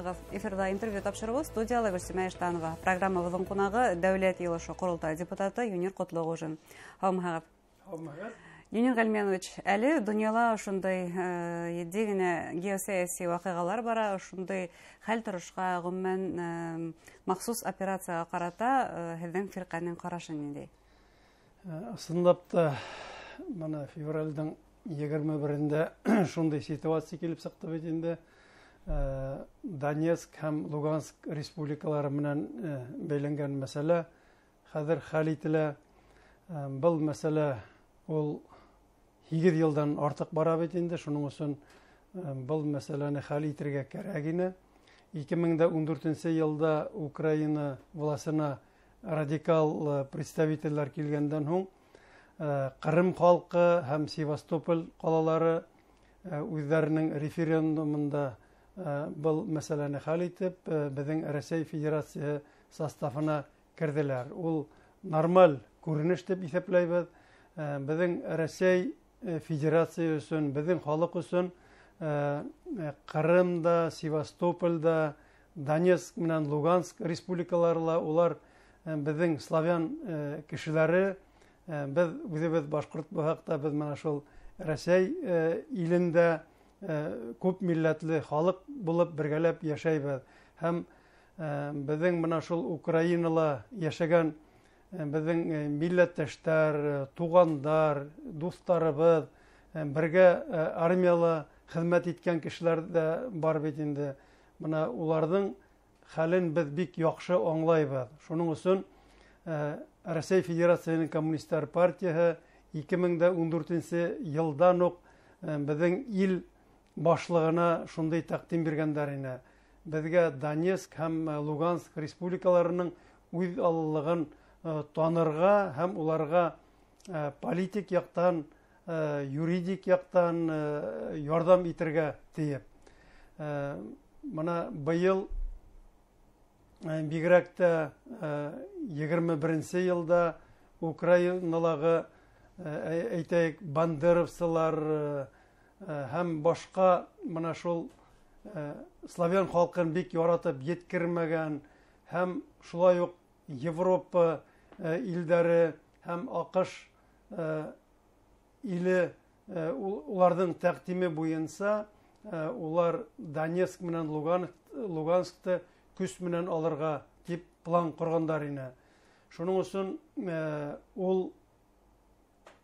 Саламатсызбыз. Эфирда интервью тапшырыбыз студияда Гөлсемә Эштанова. Программабыздың кунагы Дәүләт Йылышы Курултай депутаты Юнир Котлыгужин. Хавмагат. Юнир Гальменович, әле дөньяда ошондай едди генә геосәяси вакыйгалар бара, ошондай хәл торышка, гомумән махсус операцияга карата һезнең фирканың карашы нинди? Ысынлап та, мана февральдың 21-нде шундай ситуация килеп сыкты бит инде. Донецк һәм Луганск республикалары менән бәйләнгән мәсьәлә хәзер хәл ителә. Был мәсьәлә ул 2 елдан артык бара бит инде. Шуның өчен был мәсьәләне хәл итәргә кирәк иде. 2014 елда Украина властына радикал представительләр килгәндән һуң Кырым халкы һәм Севастополь калалары үзләренең референдумында был мәсьәләне хәл итеп, безнең Россия Федерациясе составына керделәр. Ул нормаль күренеш дип исәпләйбез. Безнең Россия Федерациясе өчен, безнең халык өчен Кырымда, Севастопольда, Донецк менән Луганск республикаларында улар безнең славян кешеләре, biz үзебез башкорт булсак, biz менә шул Россия илендә күп милләтле халык булып бергәләп яшәйбез. Һәм безнең менә шул Украинала яшәгән безнең милләттәшләр, тугандар, дусларыбыз, бергә армияла хезмәт иткән кешеләр дә бар бит инде. Менә уларның хәлен без бик яхшы аңлайбыз. Шуның өчен Россия Федерациясының Коммунистлар партиясы 2014 елдан ук безнең ил башлыгына шундай тәкъдим биргәннәр иде. Безгә Донецк һәм Луганск республикаларының үз аллыгын танырга һәм уларга политик яктан, юридик яктан ярдәм итәргә тиеп. Моны быел бигрәк тә 21 елда Украиналарга әйтәйек бандеровцылар һәм башка менә шул славян халкын бик яратып yetkirмәгән һәм шулай ук Европа илләре һәм АКШ иле уларның тәкъдиме буенча улар Донецк менән Луганскты күч менән алырга дип план корганнар иде. Шуның өчен ул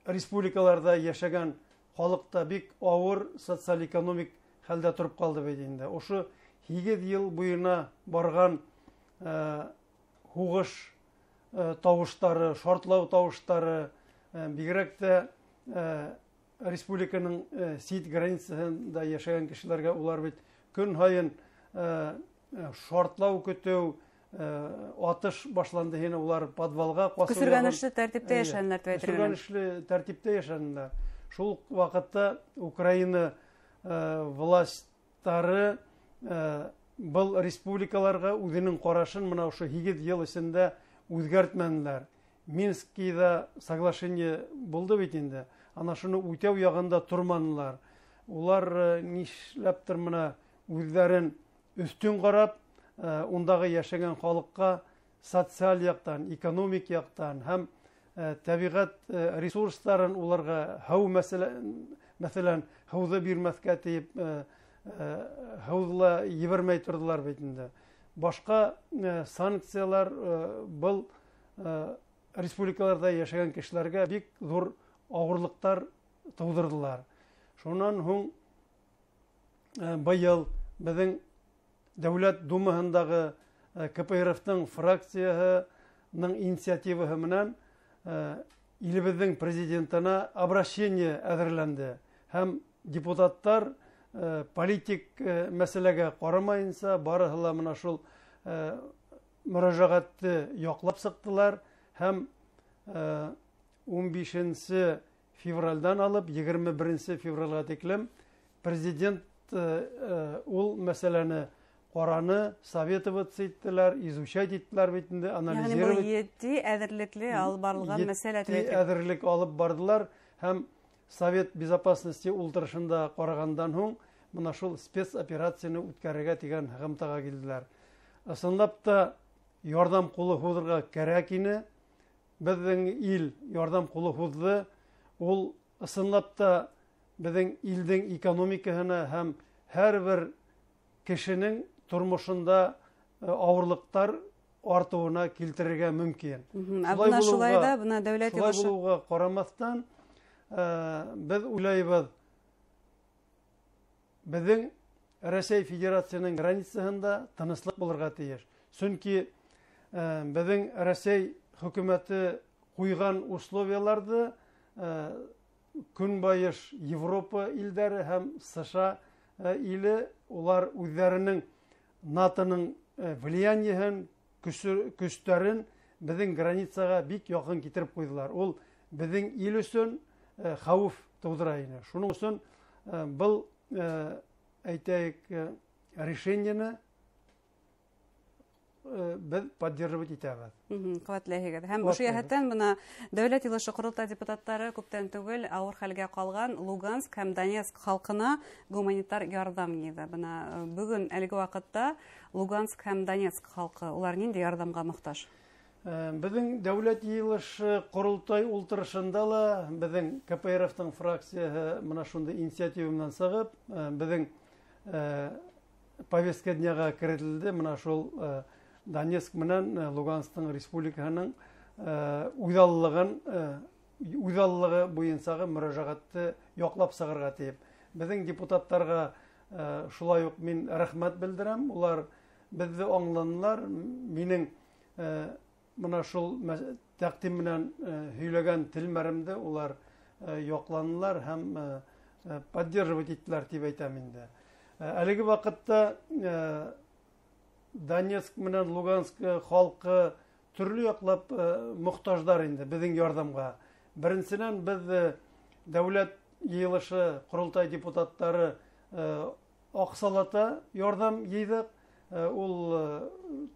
республикаларда яшәгән халыкта бик авыр социаль-экономик хәлдә турып калды бит инде. Ошы 2 ел буена барган хугыш тавыштары, шартлау тавыштары бигрәк тә республиканың сит границасында яшәгән кешеләргә улар бит көн һайын шартлау көтү, атыш башланды, һәм улар подвалга касылган. Күсергәнешле тәртиптә яшәннәр дип әйтергә. Күсергәнешле тәртиптә яшәннәр. Шул вакытта Украина властьлары был республикаларга үзенең карашын менә ошо 2 ел эчендә үзгәртмәделәр. Минскида соглашение булды бит инде. Ана шуны үтәү ягында торманылар. Улар нишләптер менә үзләрен üstün карап, ундагы яшәгән халыкка социаль яктан, экономик яктан һәм табигать ресурсларын уларга һау мәсәлән һаузы бирмәскә тиеп һаузла ебермәй тордылар бит инде. Башка санкциялар был республикаларда яшәгән кешеләргә бик зур авырлыктар тудырдылар. Шуннан һуң быел безнең Дәүләт Думаһындагы КПРФның фракциясының инициативаһы менән илебезнең президентына обращение әзерләнде. Һәм депутаттар политик мәсьәләгә карамаенча барыһы ла менә шул мөрәҗәгатьне яклап сыктылар һәм 15 февральдан алып 21 февральгә тиклем президент ул мәсьәләне Кораны советовать иттеләр, изучать иттеләр бит инде, анализировать. Ягъни бу 7 әзерлекле алып барылган мәсьәлә дип. Әзерлек алып бардылар һәм Совет безопасности ултырышында карагандан һуң мына шул спецоперацияны үткәрергә дигән гамтага килделәр. Ысынлап та ярдәм кулы һуҙырға кәрәк ине. Безнең ил ярдәм кулы һуҙҙы. Ул ысынлап та безнең илдең экономикаһына һәм һәрбер кешенең тормошында ауырлыҡтар артыуына килтерергә мөмкин. Шулай да, бына дәүләт йылышы. Шулай булуға ҡарамаҫтан, беҙ уйлайбыҙ, беҙҙең Рәсәй Федерацияның границаһында тыныслыҡ булырға тейеш. Сөнки беҙҙең Рәсәй хөкүмәте ҡуйған условияларҙы Көнбайыш Европа илдәре һәм США иле улар үҙҙәренең НАТОның влияниеһен, көстәрен беҙҙең границаға бик яҡын китереп ҡуйҙылар. Ул беҙҙең ил өсөн хәүеф тыуҙыра ине. Шуның өсөн был, әйтәйек, решениены беҙ поддерживать итәбеҙ. Ҡеүәтләйһегеҙ. Һәм ошо йәһәттән бына дәүләт йылышы ҡоролтай депутаттары күптән түгел ауыр хәлгә ҡалған Луганск һәм Донецк халҡына гуманитар ярҙам йыйҙы. Бына бөгөн әлеге ваҡытта Луганск һәм Донецк халҡы, улар ниндәй ярҙамға мохтаж? Беҙҙең дәүләт йылышы ҡоролтай ултырышында ла беҙҙең КПРФ-тың фракцияһы мына шундай инициатива менән сығып, беҙҙең повестка дняға кертелде. Мына шул Донецк менән Лугансктың республикаһының үҙаллығы буйынсағы мөрәжәғәтте яҡлап сығырға тейеп. Беҙҙең депутаттарға шулай уҡ мин рәхмәт белдерәм. Улар беҙҙе аңланылар. Минең мына шул тәҡдим менән һөйләгән телмәремде улар яҡланылар һәм поддерживать иттеләр тип әйтәм инде. Әлеге ваҡытта Донецк менән Луганск халҡы төрлө яҡлап мохтаждар инде беҙҙең ярҙамға. Беренсенән, беҙ дәүләт йыйылышы ҡоролтай депутаттары аҡсалата ярҙам йыйҙыҡ. Ул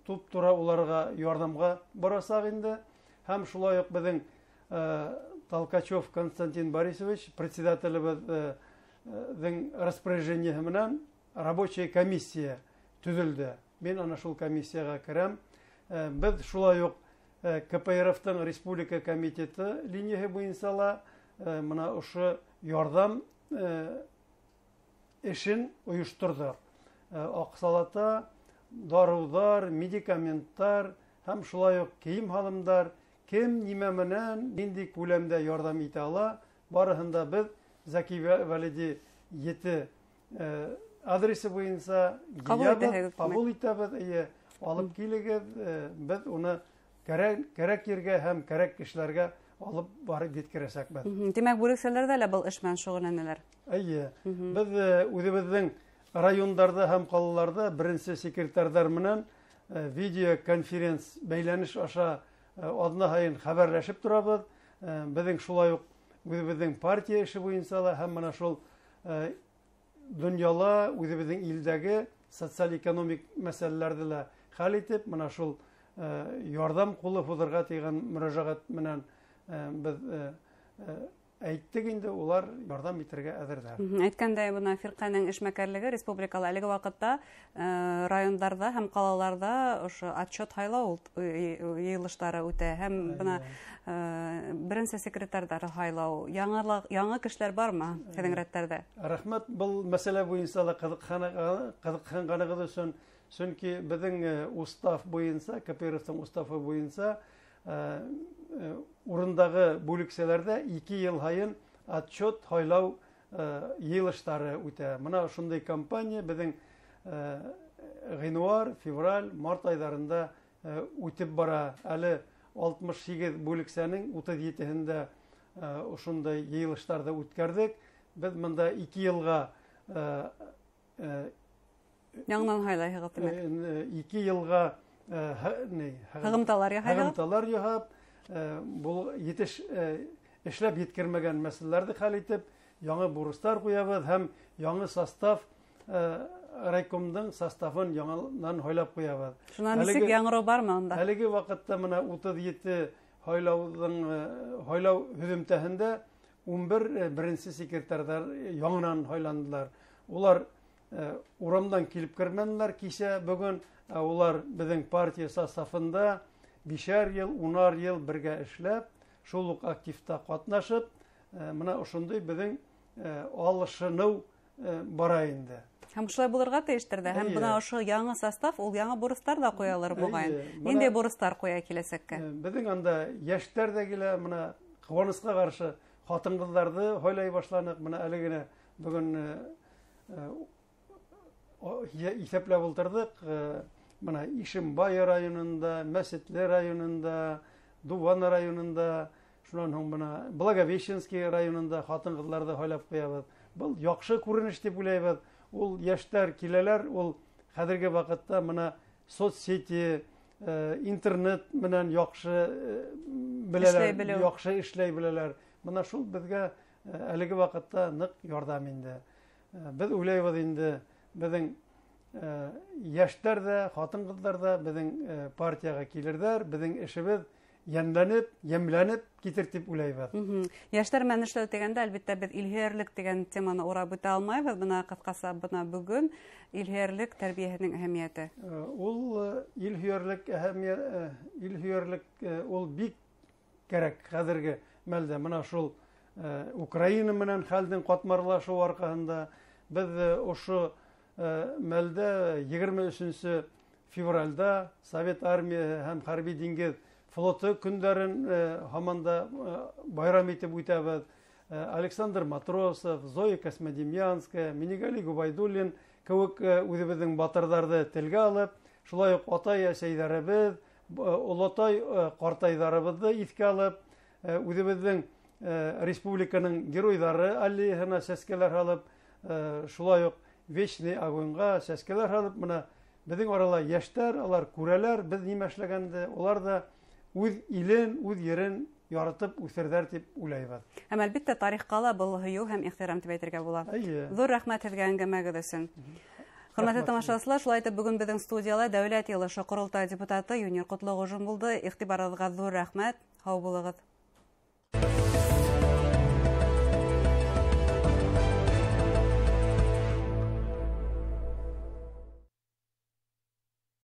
туп-тура уларға ярҙамға барасаҡ инде. Һәм шулай уҡ беҙҙең Толкачев Константин Борисович, председателебеҙҙең распоряжениеһы менән рабочая комиссия төҙөлдө. Мин ана шул комиссияға керәм. Беҙ шулай уҡ КПРФ-тың республика комитеты линияһы буйынса ла мына ошо ярҙам эшен ойошторҙоҡ. Аҡсалата дарыуҙар, медикаменттар һәм шулай уҡ кейем-һалымдар, кем нимә менән, ниндәй күләмдә ярҙам итә ала, барыһында беҙ Заки Валиди 7 адресы буйынса ҡабул итәбеҙ, алып килегеҙ, беҙ уны кәрәк ергә һәм кәрәк кешеләргә алып барып еткерәсәкбеҙ. Тимәк, бүлексәләрҙә лә был эш менән шөғөлләнәләр. Беҙ үҙебеҙҙең райондарда һәм ҡалаларҙа беренсе секретарҙар менән видеоконференц бәйләнеш аша аҙна һайын хәбәрләшеп торабыҙ. Беҙҙең шулай уҡ үҙебеҙҙең партия эше буйынса ла һәм мына шул донъяла үҙебеҙҙең илдәге социаль-экономик мәсьәләләрҙе лә хәл итеп, мына шул ярҙам ҡулы һуҙырға тейгән мөрәжәғәт менән беҙ әйттек инде, улар ярҙам итергә әҙерҙәр. Әйткәндәй, бына фирҡәнең эшмәкәрлеге республикала әлеге ваҡытта райондарҙа һәм ҡалаларҙа ошо отчет һайлау йыйылыштары үтә. Һәм бына беренсе секретарҙар һайлау. Яңы кешеләр бармы һеҙҙең рәттәрҙә? Рәхмәт, был мәсьәлә буйынса ла ҡыҙыҡһынғанығыҙ өсөн. Сөнки беҙҙең устав буйынса, КПРФ-тың уставы буйынса, урындағы бүлексәләрҙә 2 йыл һайын отчет һайлау йыйылыштары үтә. Мына шундай кампания беҙҙең ғинуар, февраль, март айҙарында үтеп бара. Әле 68 бүлексәнең 37-һендә ошондай йыйылыштарҙы үткәрҙек. Беҙ мында 2 йылға яңынан һайлайһығыҙ, тимәк. 2 йылға һығымталар яһап, бұл етеш эшләп еткермәгән мәсьәләләрҙе хәл итеп, яңы бурыстар ҡуябыҙ һәм яңы состав, райкомдың составын яңынан һайлап ҡуябыҙ. Шунан нисек яңырыу бармы унда? Әлеге ваҡытта мына 37 һайлау һөҙөмтәһендә 11 беренсе секретарҙар яңынан һайландылар. Улар урамдан килеп кермәделәр кичә бүген, улар безнең партия составында 5 ел, 10 ел бергә эшләп, шул ук активта катнашып, менә ошондый безнең алышыну бара инде. Һәм шулай булырга тиештер дә. Һәм бына ошо яңа состав, ул яңа бурыстар да куялар бугай. Нинди бурыстар куя киләсәккә? Безнең анда яшьтәр дә килә, менә кылыныска каршы хатын-кызларны хойлай башланык. Менә әле генә бүген исәпләп утырдык. Менә Ишембай районында, Мәсетле районында, Дуван районында, шуннан һуң менә Благовещенский районында хатын-кызларны хойлап куябыз. Бу яхшы күренеш дип уйлайбыз. Ул яшьтәр киләләр, ул хәзерге вакытта менә соцсети, интернет менән яхшы беләләр, яхшы эшләй беләләр. Менә шул безгә әлеге вакытта нык ярдәм инде. Без уйлайбыз инде, безнең яшьтәр дә, хатын-кызлар да безнең партияга килердәр, безнең эшебез ямьләнеп китер дип уйлайбыз. Яшьтәр менән эшләү дигәндә, әлбәттә, без илһөярлек дигән теманы урап үтә алмайбыз. Бына кыскасы бына бүген илһөярлек тәрбиясенең әһәмияте. Ул илһөярлек ул бик кирәк хәзерге мәлдә. Менә шул Украина менән хәлдән катмарлашу аркасында без ошо мәлдә 23 февральдә Совет армия һәм хәрби диңгез флоты көндәрен һаманда байрам итеп үтәбез. Александр Матросов, Зоя Космодемьянская, Минигали Губайдуллин кебек үзебезнең батырларны телгә алып, шулай ук атай-әсәйләребез, олатай картайларыбызны искә алып, үзебезнең республиканың геройлары аллеясына сәскәләр алып, шулай ук Вечный огоньга сәскәләр алып, менә безнең арала яшьтәр, алар күрәләр, без нимә эшләгәнде, олар да үз илен, үз ерен яратып үстердәр дип уйлайбыз. Һәм әлбәттә тарихка ла был һөю һәм ихтирам дип әйтергә була. Зур рәхмәт сезгә әңгәмәгез өчен. Хөрмәтле тамашачылар, шулай итеп бүген безнең студиялә Дәүләт Йылышы Корылтай депутаты Юнир Котлыгужин булды. Игътибарыгызга зур рәхмәт. Һау булыгыз.